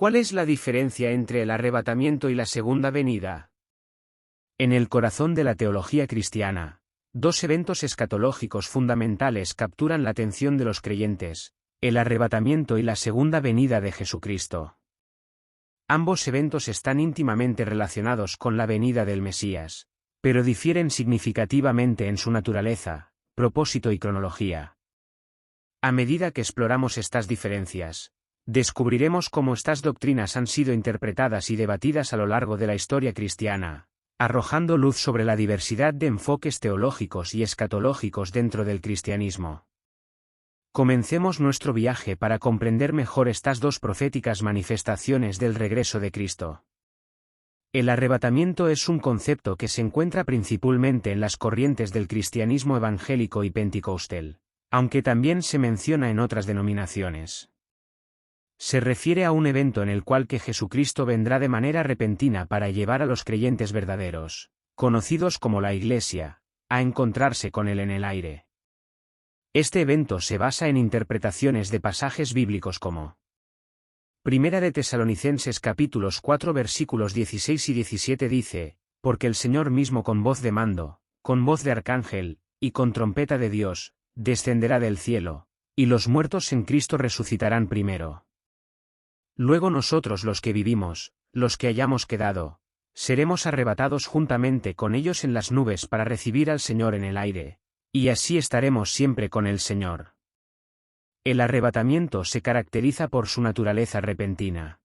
¿Cuál es la diferencia entre el arrebatamiento y la segunda venida? En el corazón de la teología cristiana, dos eventos escatológicos fundamentales capturan la atención de los creyentes: el arrebatamiento y la segunda venida de Jesucristo. Ambos eventos están íntimamente relacionados con la venida del Mesías, pero difieren significativamente en su naturaleza, propósito y cronología. A medida que exploramos estas diferencias, descubriremos cómo estas doctrinas han sido interpretadas y debatidas a lo largo de la historia cristiana, arrojando luz sobre la diversidad de enfoques teológicos y escatológicos dentro del cristianismo. Comencemos nuestro viaje para comprender mejor estas dos proféticas manifestaciones del regreso de Cristo. El arrebatamiento es un concepto que se encuentra principalmente en las corrientes del cristianismo evangélico y pentecostal, aunque también se menciona en otras denominaciones. Se refiere a un evento en el cual que Jesucristo vendrá de manera repentina para llevar a los creyentes verdaderos, conocidos como la Iglesia, a encontrarse con Él en el aire. Este evento se basa en interpretaciones de pasajes bíblicos como Primera de Tesalonicenses capítulos 4 versículos 16 y 17 dice: porque el Señor mismo con voz de mando, con voz de arcángel, y con trompeta de Dios, descenderá del cielo, y los muertos en Cristo resucitarán primero. Luego nosotros los que vivimos, los que hayamos quedado, seremos arrebatados juntamente con ellos en las nubes para recibir al Señor en el aire, y así estaremos siempre con el Señor. El arrebatamiento se caracteriza por su naturaleza repentina.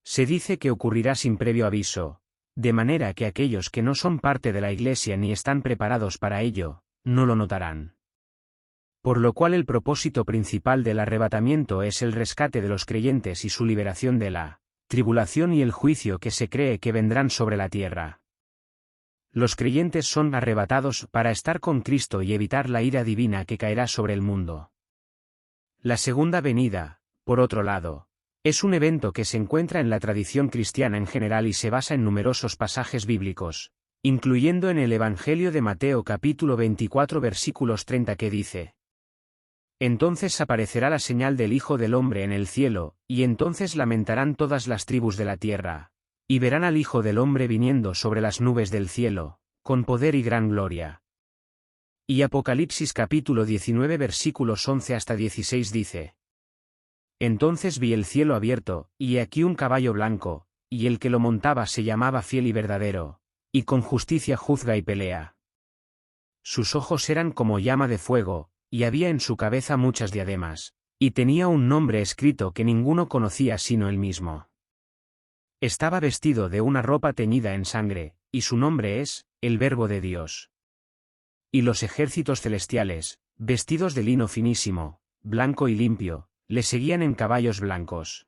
Se dice que ocurrirá sin previo aviso, de manera que aquellos que no son parte de la Iglesia ni están preparados para ello, no lo notarán. Por lo cual el propósito principal del arrebatamiento es el rescate de los creyentes y su liberación de la tribulación y el juicio que se cree que vendrán sobre la tierra. Los creyentes son arrebatados para estar con Cristo y evitar la ira divina que caerá sobre el mundo. La segunda venida, por otro lado, es un evento que se encuentra en la tradición cristiana en general y se basa en numerosos pasajes bíblicos, incluyendo en el Evangelio de Mateo capítulo 24 versículos 30 que dice: entonces aparecerá la señal del Hijo del Hombre en el cielo, y entonces lamentarán todas las tribus de la tierra, y verán al Hijo del Hombre viniendo sobre las nubes del cielo, con poder y gran gloria. Y Apocalipsis capítulo 19 versículos 11 hasta 16 dice: entonces vi el cielo abierto, y aquí un caballo blanco, y el que lo montaba se llamaba Fiel y Verdadero, y con justicia juzga y pelea. Sus ojos eran como llama de fuego, y había en su cabeza muchas diademas, y tenía un nombre escrito que ninguno conocía sino él mismo. Estaba vestido de una ropa teñida en sangre, y su nombre es, el Verbo de Dios. Y los ejércitos celestiales, vestidos de lino finísimo, blanco y limpio, le seguían en caballos blancos.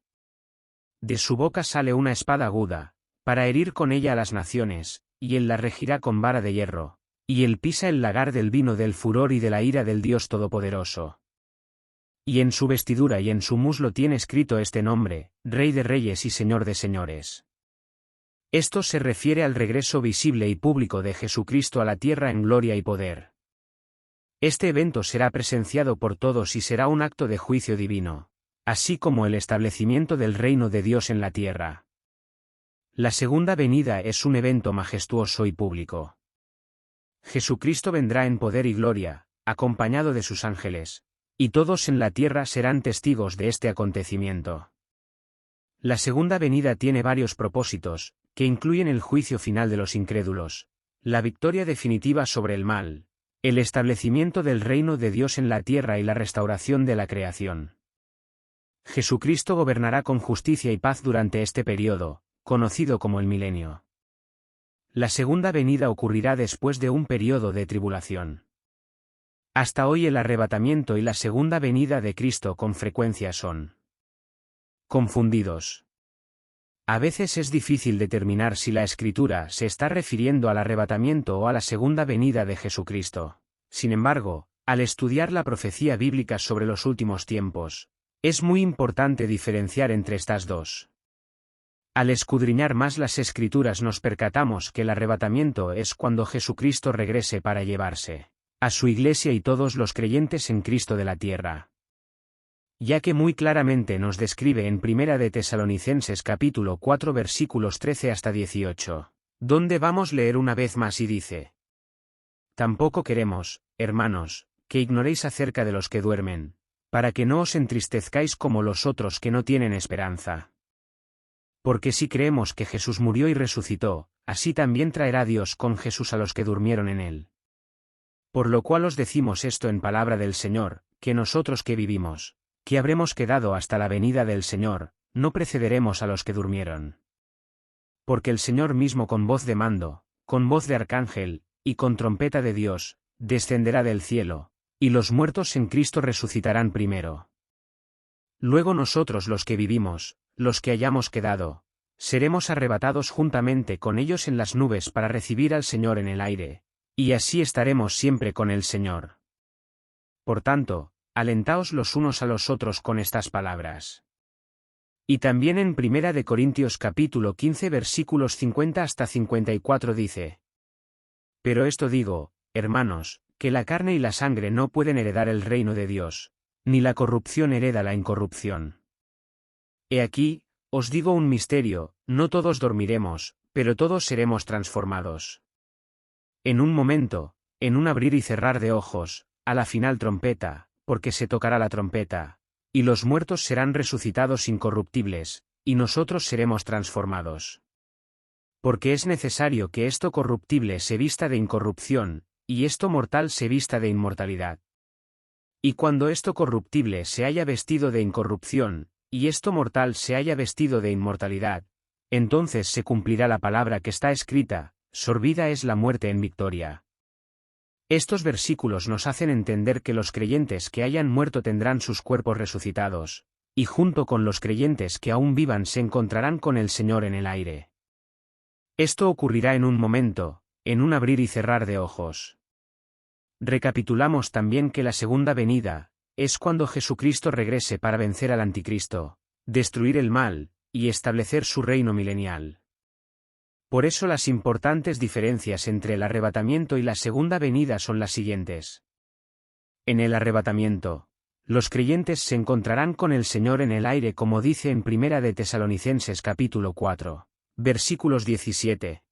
De su boca sale una espada aguda, para herir con ella a las naciones, y él la regirá con vara de hierro. Y él pisa el lagar del vino del furor y de la ira del Dios Todopoderoso. Y en su vestidura y en su muslo tiene escrito este nombre: Rey de Reyes y Señor de Señores. Esto se refiere al regreso visible y público de Jesucristo a la tierra en gloria y poder. Este evento será presenciado por todos y será un acto de juicio divino, así como el establecimiento del reino de Dios en la tierra. La segunda venida es un evento majestuoso y público. Jesucristo vendrá en poder y gloria, acompañado de sus ángeles, y todos en la tierra serán testigos de este acontecimiento. La segunda venida tiene varios propósitos, que incluyen el juicio final de los incrédulos, la victoria definitiva sobre el mal, el establecimiento del reino de Dios en la tierra y la restauración de la creación. Jesucristo gobernará con justicia y paz durante este periodo, conocido como el milenio. La segunda venida ocurrirá después de un periodo de tribulación. Hasta hoy el arrebatamiento y la segunda venida de Cristo con frecuencia son confundidos. A veces es difícil determinar si la Escritura se está refiriendo al arrebatamiento o a la segunda venida de Jesucristo. Sin embargo, al estudiar la profecía bíblica sobre los últimos tiempos, es muy importante diferenciar entre estas dos. Al escudriñar más las Escrituras nos percatamos que el arrebatamiento es cuando Jesucristo regrese para llevarse a su Iglesia y todos los creyentes en Cristo de la tierra. Ya que muy claramente nos describe en Primera de Tesalonicenses capítulo 4 versículos 13 hasta 18, donde vamos a leer una vez más y dice: Tampoco queremos, hermanos, que ignoréis acerca de los que duermen, para que no os entristezcáis como los otros que no tienen esperanza. Porque si creemos que Jesús murió y resucitó, así también traerá Dios con Jesús a los que durmieron en él. Por lo cual os decimos esto en palabra del Señor, que nosotros que vivimos, que habremos quedado hasta la venida del Señor, no precederemos a los que durmieron. Porque el Señor mismo con voz de mando, con voz de arcángel, y con trompeta de Dios, descenderá del cielo, y los muertos en Cristo resucitarán primero. Luego nosotros los que vivimos, los que hayamos quedado, seremos arrebatados juntamente con ellos en las nubes para recibir al Señor en el aire, y así estaremos siempre con el Señor. Por tanto, alentaos los unos a los otros con estas palabras. Y también en Primera de Corintios capítulo 15 versículos 50 hasta 54 dice: Pero esto digo, hermanos, que la carne y la sangre no pueden heredar el reino de Dios, ni la corrupción hereda la incorrupción. He aquí, os digo un misterio, no todos dormiremos, pero todos seremos transformados. En un momento, en un abrir y cerrar de ojos, a la final trompeta, porque se tocará la trompeta, y los muertos serán resucitados incorruptibles, y nosotros seremos transformados. Porque es necesario que esto corruptible se vista de incorrupción, y esto mortal se vista de inmortalidad. Y cuando esto corruptible se haya vestido de incorrupción, y esto mortal se haya vestido de inmortalidad, entonces se cumplirá la palabra que está escrita: sorbida es la muerte en victoria. Estos versículos nos hacen entender que los creyentes que hayan muerto tendrán sus cuerpos resucitados, y junto con los creyentes que aún vivan se encontrarán con el Señor en el aire. Esto ocurrirá en un momento, en un abrir y cerrar de ojos. Recapitulamos también que la segunda venida es cuando Jesucristo regrese para vencer al anticristo, destruir el mal, y establecer su reino milenial. Por eso las importantes diferencias entre el arrebatamiento y la segunda venida son las siguientes. En el arrebatamiento, los creyentes se encontrarán con el Señor en el aire, como dice en Primera de Tesalonicenses capítulo 4, versículos 17.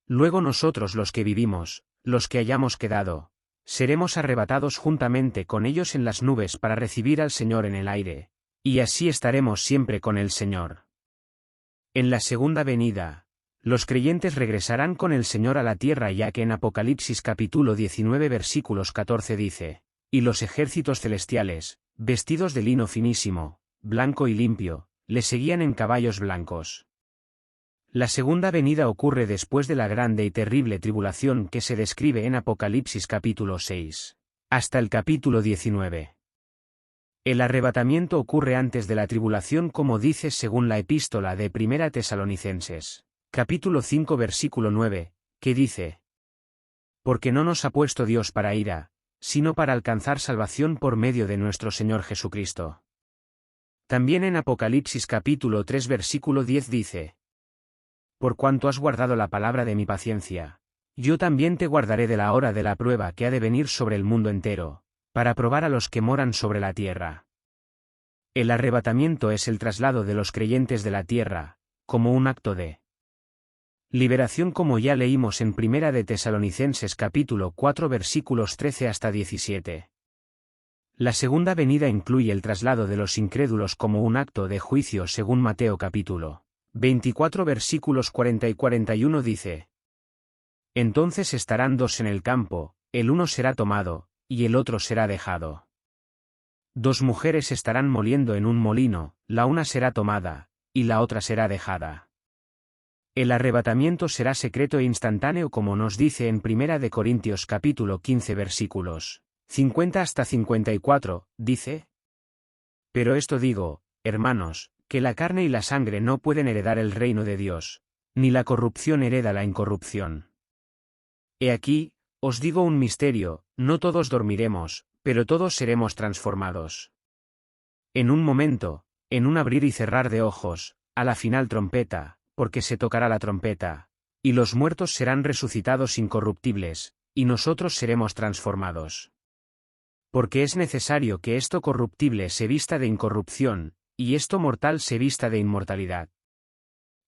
Luego nosotros los que vivimos, los que hayamos quedado, seremos arrebatados juntamente con ellos en las nubes para recibir al Señor en el aire, y así estaremos siempre con el Señor. En la segunda venida, los creyentes regresarán con el Señor a la tierra, ya que en Apocalipsis capítulo 19 versículos 14 dice: Y los ejércitos celestiales, vestidos de lino finísimo, blanco y limpio, le seguían en caballos blancos. La segunda venida ocurre después de la grande y terrible tribulación que se describe en Apocalipsis capítulo 6, hasta el capítulo 19. El arrebatamiento ocurre antes de la tribulación, como dice según la epístola de Primera Tesalonicenses, capítulo 5 versículo 9, que dice: Porque no nos ha puesto Dios para ira, sino para alcanzar salvación por medio de nuestro Señor Jesucristo. También en Apocalipsis capítulo 3 versículo 10 dice: Por cuanto has guardado la palabra de mi paciencia, yo también te guardaré de la hora de la prueba que ha de venir sobre el mundo entero, para probar a los que moran sobre la tierra. El arrebatamiento es el traslado de los creyentes de la tierra, como un acto de liberación, como ya leímos en Primera de Tesalonicenses capítulo 4 versículos 13 hasta 17. La segunda venida incluye el traslado de los incrédulos como un acto de juicio, según Mateo capítulo 24 versículos 40 y 41 dice: Entonces estarán dos en el campo, el uno será tomado, y el otro será dejado. Dos mujeres estarán moliendo en un molino, la una será tomada, y la otra será dejada. El arrebatamiento será secreto e instantáneo, como nos dice en Primera de Corintios capítulo 15 versículos 50 hasta 54, dice: Pero esto digo, hermanos, que la carne y la sangre no pueden heredar el reino de Dios, ni la corrupción hereda la incorrupción. He aquí, os digo un misterio, no todos dormiremos, pero todos seremos transformados. En un momento, en un abrir y cerrar de ojos, a la final trompeta, porque se tocará la trompeta, y los muertos serán resucitados incorruptibles, y nosotros seremos transformados. Porque es necesario que esto corruptible se vista de incorrupción, y esto mortal se vista de inmortalidad.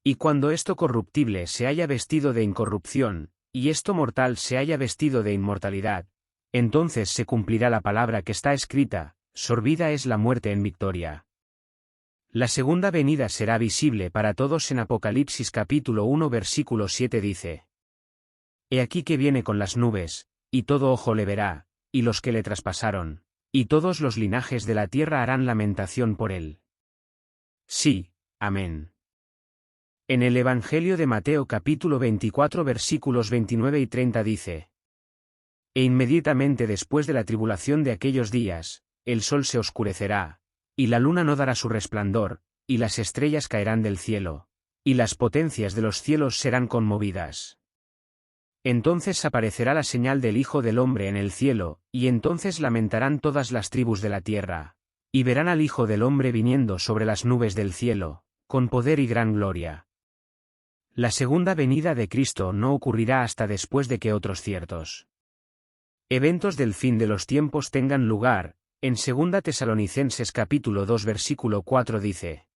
Y cuando esto corruptible se haya vestido de incorrupción, y esto mortal se haya vestido de inmortalidad, entonces se cumplirá la palabra que está escrita: sorbida es la muerte en victoria. La segunda venida será visible para todos. En Apocalipsis capítulo 1 versículo 7 dice: He aquí que viene con las nubes, y todo ojo le verá, y los que le traspasaron, y todos los linajes de la tierra harán lamentación por él. Sí, amén. En el Evangelio de Mateo capítulo 24 versículos 29 y 30 dice: E inmediatamente después de la tribulación de aquellos días, el sol se oscurecerá, y la luna no dará su resplandor, y las estrellas caerán del cielo, y las potencias de los cielos serán conmovidas. Entonces aparecerá la señal del Hijo del Hombre en el cielo, y entonces lamentarán todas las tribus de la tierra, y verán al Hijo del Hombre viniendo sobre las nubes del cielo, con poder y gran gloria. La segunda venida de Cristo no ocurrirá hasta después de que otros ciertos eventos del fin de los tiempos tengan lugar. En 2 Tesalonicenses capítulo 2 versículo 4 dice: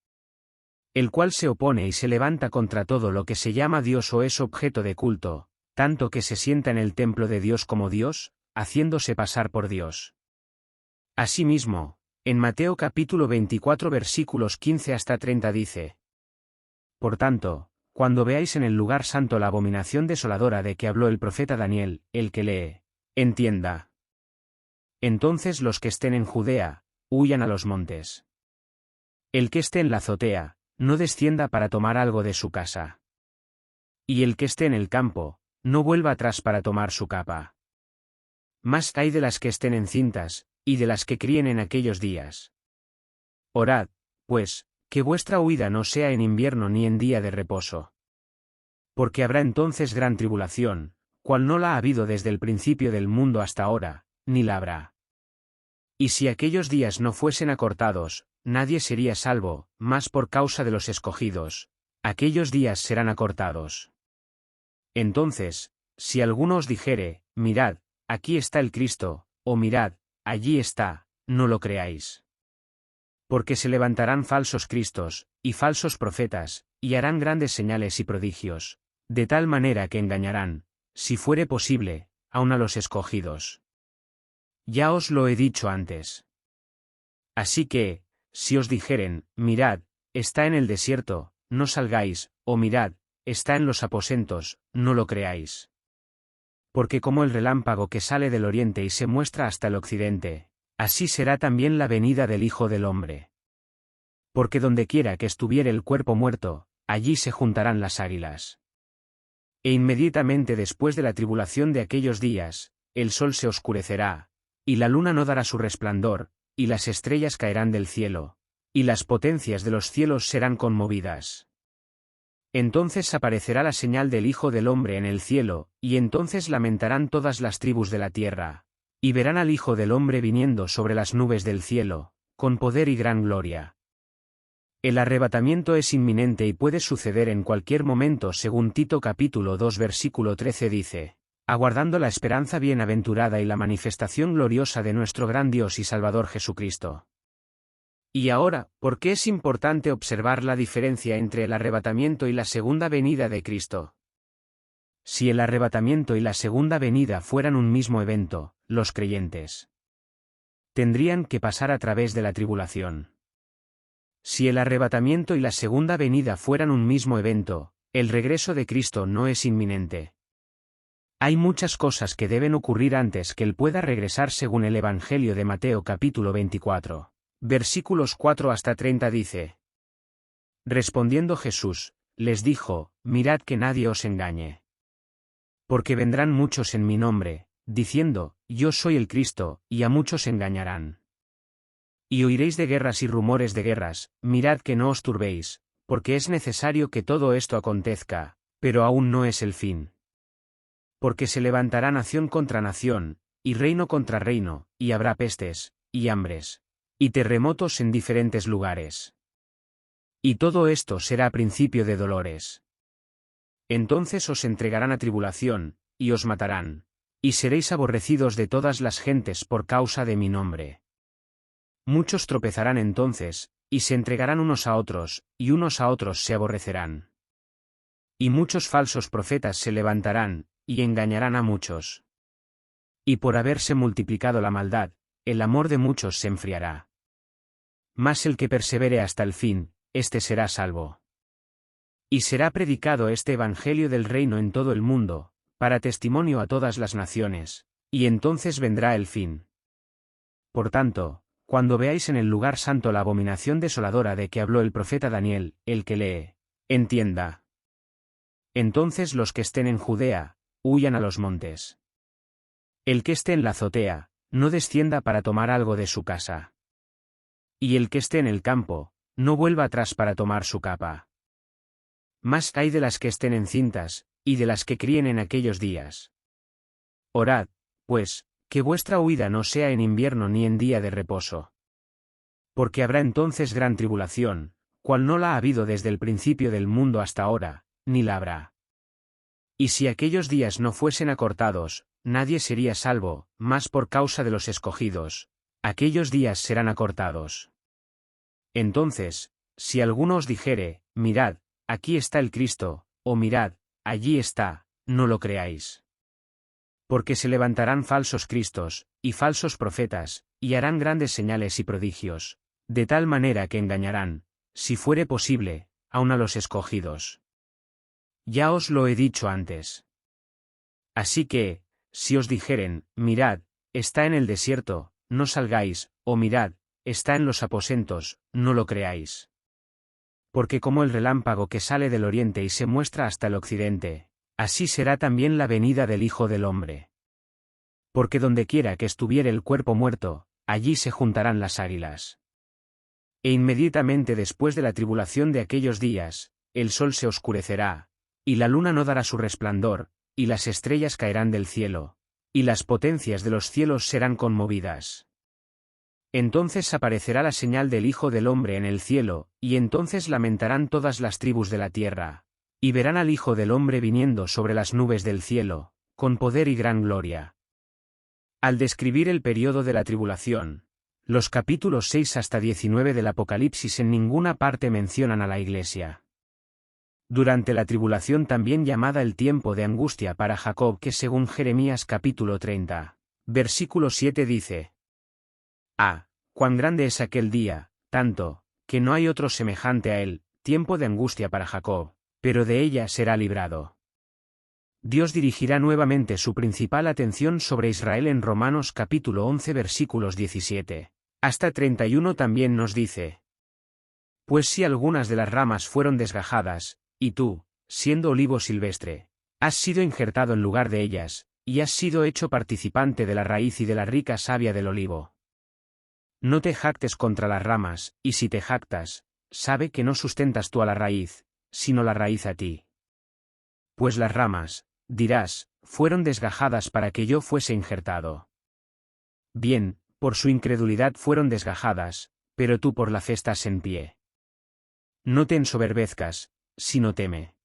El cual se opone y se levanta contra todo lo que se llama Dios o es objeto de culto, tanto que se sienta en el templo de Dios como Dios, haciéndose pasar por Dios. Asimismo, en Mateo capítulo 24 versículos 15 hasta 30 dice: Por tanto, cuando veáis en el lugar santo la abominación desoladora de que habló el profeta Daniel, el que lee, entienda. Entonces los que estén en Judea, huyan a los montes. El que esté en la azotea, no descienda para tomar algo de su casa. Y el que esté en el campo, no vuelva atrás para tomar su capa. Más hay de las que estén encintas, y de las que críen en aquellos días. Orad, pues, que vuestra huida no sea en invierno ni en día de reposo. Porque habrá entonces gran tribulación, cual no la ha habido desde el principio del mundo hasta ahora, ni la habrá. Y si aquellos días no fuesen acortados, nadie sería salvo, mas por causa de los escogidos, aquellos días serán acortados. Entonces, si alguno os dijere: mirad, aquí está el Cristo, o mirad, allí está, no lo creáis. Porque se levantarán falsos cristos, y falsos profetas, y harán grandes señales y prodigios, de tal manera que engañarán, si fuere posible, aun a los escogidos. Ya os lo he dicho antes. Así que, si os dijeren: mirad, está en el desierto, no salgáis, o mirad, está en los aposentos, no lo creáis. Porque como el relámpago que sale del oriente y se muestra hasta el occidente, así será también la venida del Hijo del Hombre. Porque dondequiera que estuviere el cuerpo muerto, allí se juntarán las águilas. E inmediatamente después de la tribulación de aquellos días, el sol se oscurecerá, y la luna no dará su resplandor, y las estrellas caerán del cielo, y las potencias de los cielos serán conmovidas. Entonces aparecerá la señal del Hijo del Hombre en el cielo, y entonces lamentarán todas las tribus de la tierra, y verán al Hijo del Hombre viniendo sobre las nubes del cielo, con poder y gran gloria. El arrebatamiento es inminente y puede suceder en cualquier momento, según Tito capítulo 2 versículo 13 dice: aguardando la esperanza bienaventurada y la manifestación gloriosa de nuestro gran Dios y Salvador Jesucristo. Y ahora, ¿por qué es importante observar la diferencia entre el arrebatamiento y la segunda venida de Cristo? Si el arrebatamiento y la segunda venida fueran un mismo evento, los creyentes tendrían que pasar a través de la tribulación. Si el arrebatamiento y la segunda venida fueran un mismo evento, el regreso de Cristo no es inminente. Hay muchas cosas que deben ocurrir antes que Él pueda regresar, según el Evangelio de Mateo capítulo 24, versículos 4 hasta 30 dice: Respondiendo Jesús, les dijo: mirad que nadie os engañe. Porque vendrán muchos en mi nombre, diciendo: yo soy el Cristo, y a muchos engañarán. Y oiréis de guerras y rumores de guerras, mirad que no os turbéis, porque es necesario que todo esto acontezca, pero aún no es el fin. Porque se levantará nación contra nación, y reino contra reino, y habrá pestes, y hambres, y terremotos en diferentes lugares. Y todo esto será principio de dolores. Entonces os entregarán a tribulación, y os matarán, Y seréis aborrecidos de todas las gentes por causa de mi nombre. Muchos tropezarán entonces, y se entregarán unos a otros, y unos a otros se aborrecerán. Y muchos falsos profetas se levantarán, y engañarán a muchos. Y por haberse multiplicado la maldad, el amor de muchos se enfriará. Mas el que persevere hasta el fin, éste será salvo. Y será predicado este evangelio del reino en todo el mundo, para testimonio a todas las naciones, y entonces vendrá el fin. Por tanto, cuando veáis en el lugar santo la abominación desoladora de que habló el profeta Daniel, el que lee, entienda. Entonces los que estén en Judea, huyan a los montes. El que esté en la azotea, no descienda para tomar algo de su casa. Y el que esté en el campo, no vuelva atrás para tomar su capa. Más hay de las que estén encintas, y de las que críen en aquellos días. Orad, pues, que vuestra huida no sea en invierno ni en día de reposo. Porque habrá entonces gran tribulación, cual no la ha habido desde el principio del mundo hasta ahora, ni la habrá. Y si aquellos días no fuesen acortados, nadie sería salvo, mas por causa de los escogidos, aquellos días serán acortados. Entonces, si alguno os dijere, mirad, aquí está el Cristo, o mirad, allí está, no lo creáis. Porque se levantarán falsos cristos, y falsos profetas, y harán grandes señales y prodigios, de tal manera que engañarán, si fuere posible, aun a los escogidos. Ya os lo he dicho antes. Así que, si os dijeren, mirad, está en el desierto, no salgáis, o mirad, está en los aposentos, no lo creáis. Porque como el relámpago que sale del oriente y se muestra hasta el occidente, así será también la venida del Hijo del Hombre. Porque dondequiera que estuviere el cuerpo muerto, allí se juntarán las águilas. E inmediatamente después de la tribulación de aquellos días, el sol se oscurecerá, y la luna no dará su resplandor, y las estrellas caerán del cielo, y las potencias de los cielos serán conmovidas. Entonces aparecerá la señal del Hijo del Hombre en el cielo, y entonces lamentarán todas las tribus de la tierra, y verán al Hijo del Hombre viniendo sobre las nubes del cielo, con poder y gran gloria. Al describir el período de la tribulación, los capítulos 6 hasta 19 del Apocalipsis en ninguna parte mencionan a la Iglesia. Durante la tribulación también llamada el tiempo de angustia para Jacob, que según Jeremías capítulo 30, versículo 7 dice: Ah, cuán grande es aquel día, tanto, que no hay otro semejante a él, tiempo de angustia para Jacob, pero de ella será librado. Dios dirigirá nuevamente su principal atención sobre Israel en Romanos capítulo 11 versículos 17 hasta 31 también nos dice: Pues si algunas de las ramas fueron desgajadas, y tú, siendo olivo silvestre, has sido injertado en lugar de ellas, y has sido hecho participante de la raíz y de la rica savia del olivo. No te jactes contra las ramas, y si te jactas, sabe que no sustentas tú a la raíz, sino la raíz a ti. Pues las ramas, dirás, fueron desgajadas para que yo fuese injertado. Bien, por su incredulidad fueron desgajadas, pero tú por la fe estás en pie. No te ensoberbezcas, sino teme.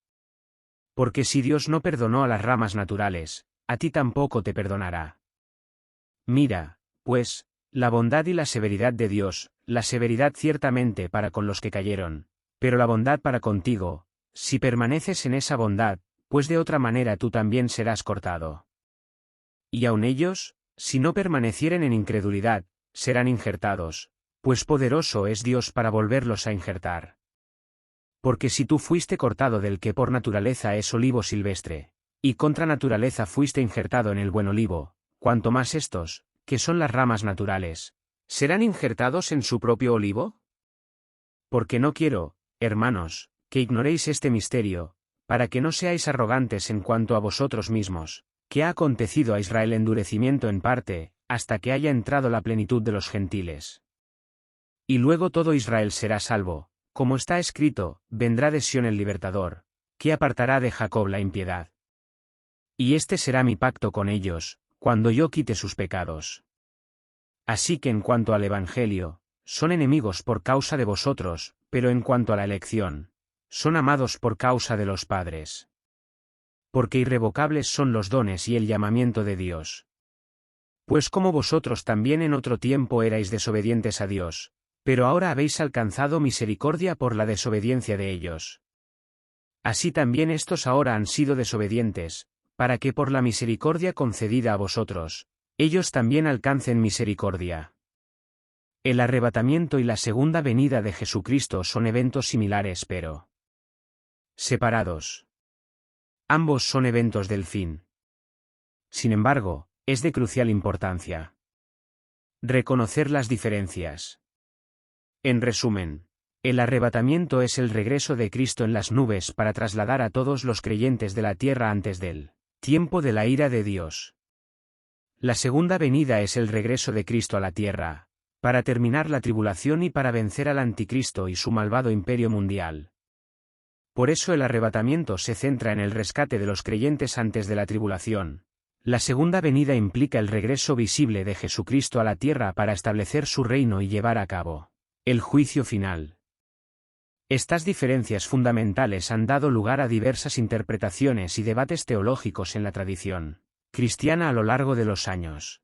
Porque si Dios no perdonó a las ramas naturales, a ti tampoco te perdonará. Mira, pues, la bondad y la severidad de Dios, la severidad ciertamente para con los que cayeron, pero la bondad para contigo, si permaneces en esa bondad, pues de otra manera tú también serás cortado. Y aun ellos, si no permanecieren en incredulidad, serán injertados, pues poderoso es Dios para volverlos a injertar. Porque si tú fuiste cortado del que por naturaleza es olivo silvestre, y contra naturaleza fuiste injertado en el buen olivo, cuanto más estos, que son las ramas naturales, ¿serán injertados en su propio olivo? Porque no quiero, hermanos, que ignoréis este misterio, para que no seáis arrogantes en cuanto a vosotros mismos, que ha acontecido a Israel endurecimiento en parte, hasta que haya entrado la plenitud de los gentiles. Y luego todo Israel será salvo, como está escrito, vendrá de Sión el libertador, que apartará de Jacob la impiedad. Y este será mi pacto con ellos, cuando yo quite sus pecados. Así que en cuanto al Evangelio, son enemigos por causa de vosotros, pero en cuanto a la elección, son amados por causa de los padres. porque irrevocables son los dones y el llamamiento de Dios. Pues como vosotros también en otro tiempo erais desobedientes a Dios, pero ahora habéis alcanzado misericordia por la desobediencia de ellos. Así también estos ahora han sido desobedientes, para que por la misericordia concedida a vosotros, ellos también alcancen misericordia. El arrebatamiento y la segunda venida de Jesucristo son eventos similares pero separados. Ambos son eventos del fin. Sin embargo, es de crucial importancia reconocer las diferencias. En resumen, el arrebatamiento es el regreso de Cristo en las nubes para trasladar a todos los creyentes de la tierra antes del tiempo de la ira de Dios. La segunda venida es el regreso de Cristo a la tierra, para terminar la tribulación y para vencer al anticristo y su malvado imperio mundial. Por eso el arrebatamiento se centra en el rescate de los creyentes antes de la tribulación. La segunda venida implica el regreso visible de Jesucristo a la tierra para establecer su reino y llevar a cabo el juicio final. Estas diferencias fundamentales han dado lugar a diversas interpretaciones y debates teológicos en la tradición cristiana a lo largo de los años.